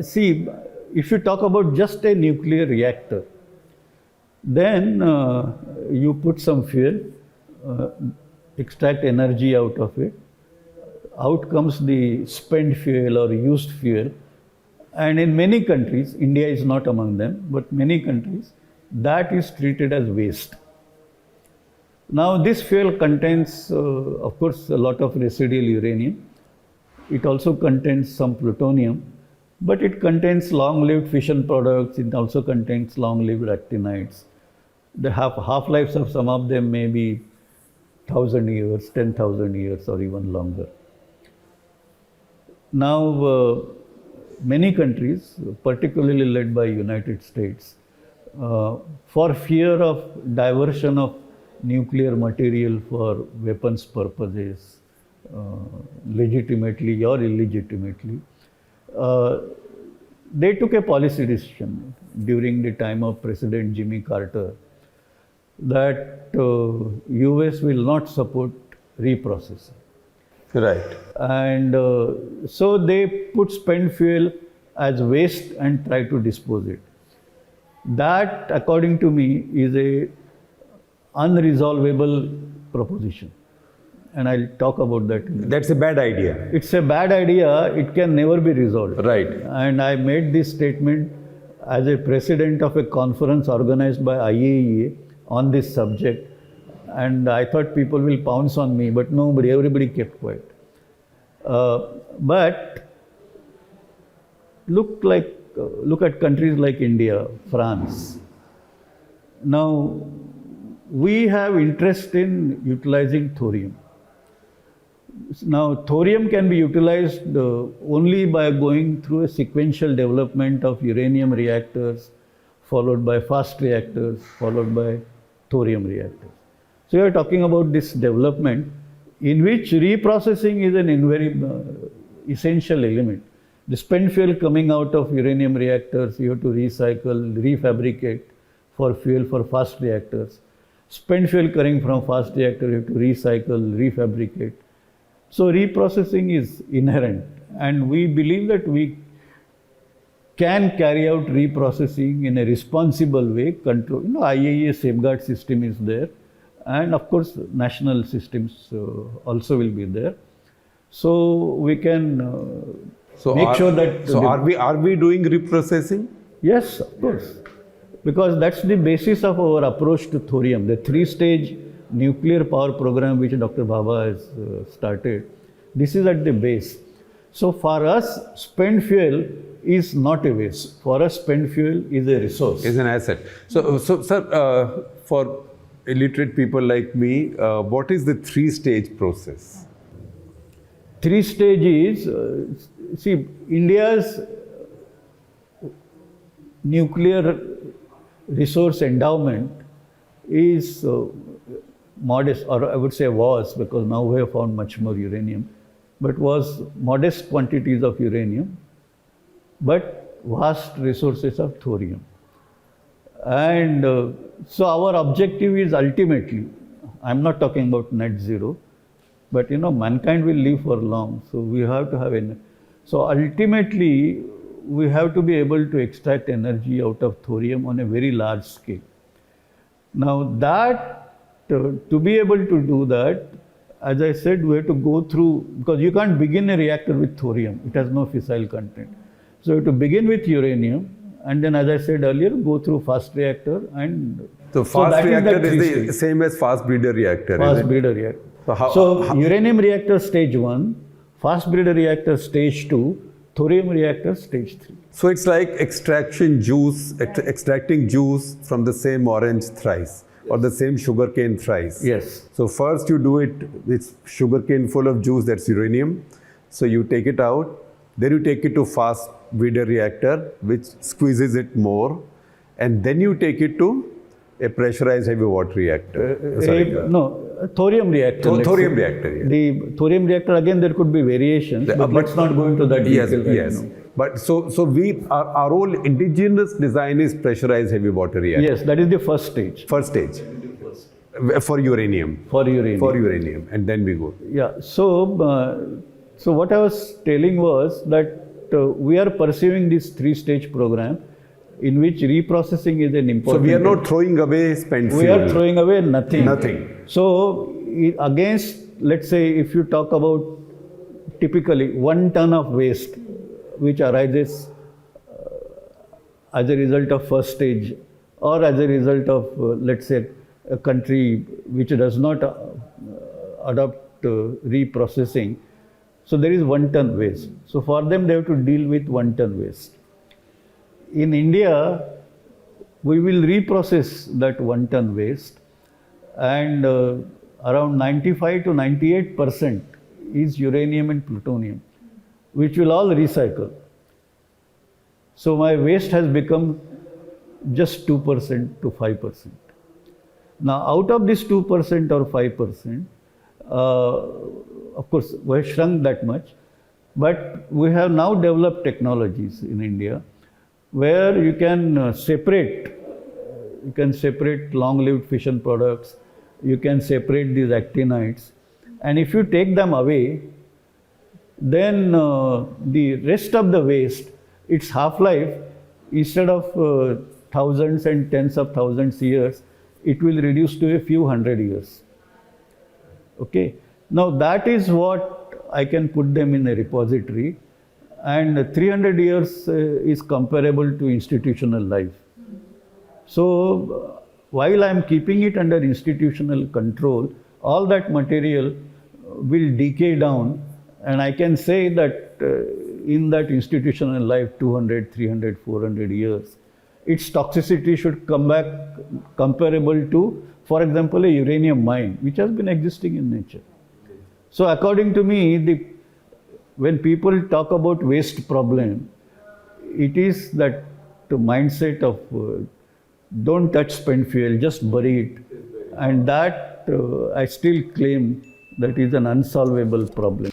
See, if you talk about just a nuclear reactor, then you put some fuel, extract energy out of it. Out comes the spent fuel or used fuel. And in many countries, India is not among them, but many countries, that is treated as waste. Now, this fuel contains, of course, a lot of residual uranium. It also contains some plutonium, but it contains long-lived fission products. It also contains long-lived actinides. The half-lives of some of them may be 1,000 years, 10,000 years, or even longer. Now, many countries, particularly led by United States, for fear of diversion of nuclear material for weapons purposes, legitimately or illegitimately, they took a policy decision during the time of President Jimmy Carter that US will not support reprocessing. Right. And so they put spent fuel as waste and try to dispose it. That, according to me, is a unresolvable proposition. And I'll talk about that. That's a bad idea. It's a bad idea. It can never be resolved. Right. And I made this statement as a president of a conference organized by IAEA on this subject. And I thought people will pounce on me, but nobody, everybody kept quiet. But look at countries like India, France. Now, we have interest in utilizing thorium. Now, thorium can be utilized only by going through a sequential development of uranium reactors, followed by fast reactors, followed by thorium reactors. So, we are talking about this development in which reprocessing is an very essential element. The spent fuel coming out of uranium reactors, you have to recycle, refabricate for fuel for fast reactors. Spent fuel coming from fast reactor, you have to recycle, refabricate. So reprocessing is inherent, and we believe that we can carry out reprocessing in a responsible way. Control, IAEA safeguard system is there, and of course national systems also will be there. So we can make sure that. So are we doing reprocessing? Yes, of course, because that's the basis of our approach to thorium, the 3-stage nuclear power program which Dr. Bhabha has started. This is at the base. So for us, spent fuel is not a waste. For us, spent fuel is a resource. Is an asset. So sir, for illiterate people like me, what is the 3-stage process? 3 stages. See, India's nuclear resource endowment is modest, or I would say was, because now we have found much more uranium, but was modest quantities of uranium, but vast resources of thorium. And so our objective is ultimately, I'm not talking about net zero, but mankind will live for long, so we have to have enough. So ultimately, we have to be able to extract energy out of thorium on a very large scale. Now to be able to do that, as I said, we have to go through, because you can't begin a reactor with thorium, it has no fissile content. So you have to begin with uranium, and then, as I said earlier, go through fast reactor. And so fast reactor is the same as fast breeder reactor. Fast breeder reactor. So uranium reactor stage 1, fast breeder reactor stage 2, thorium reactor stage 3. So it's like extracting juice from the same orange thrice, or the same sugarcane thrice. Yes. So first you do it with sugarcane full of juice, that's uranium. So you take it out, then you take it to fast breeder reactor, which squeezes it more, and then you take it to a pressurized heavy water reactor. Thorium reactor. Thorium reactor, yes. The thorium reactor, again, there could be variations, but let's not go into that detail right now. But so our whole indigenous design is pressurized heavy water reactor. Yes, that is the first stage. First stage. For uranium. For uranium. For uranium, and then we go. Yeah. So what I was telling was that we are pursuing this 3-stage program in which reprocessing is an So important. we are not throwing away spent fuel. We are throwing away nothing. Nothing. So against, let's say, if you talk about typically 1 ton of waste which arises as a result of first stage or as a result of, let's say, a country which does not adopt reprocessing. So there is 1 ton waste. So for them, they have to deal with 1 ton waste. In India, we will reprocess that 1 ton waste, and around 95 to 98% is uranium and plutonium, which will all recycle. So my waste has become just 2% to 5%. Now, out of this 2% or 5%, of course, we have shrunk that much, but we have now developed technologies in India where you can separate long-lived fission products, you can separate these actinides, and if you take them away, then the rest of the waste, its half-life, instead of thousands and tens of thousands years, it will reduce to a few hundred years. Okay. Now that is what I can put them in a repository, and 300 years is comparable to institutional life. So while I am keeping it under institutional control, all that material will decay down, and I can say that in that institutional life, 200, 300, 400 years, its toxicity should come back comparable to, for example, a uranium mine, which has been existing in nature. So according to me, when people talk about waste problem, it is that mindset of don't touch spent fuel, just bury it. And that I still claim that is an unsolvable problem.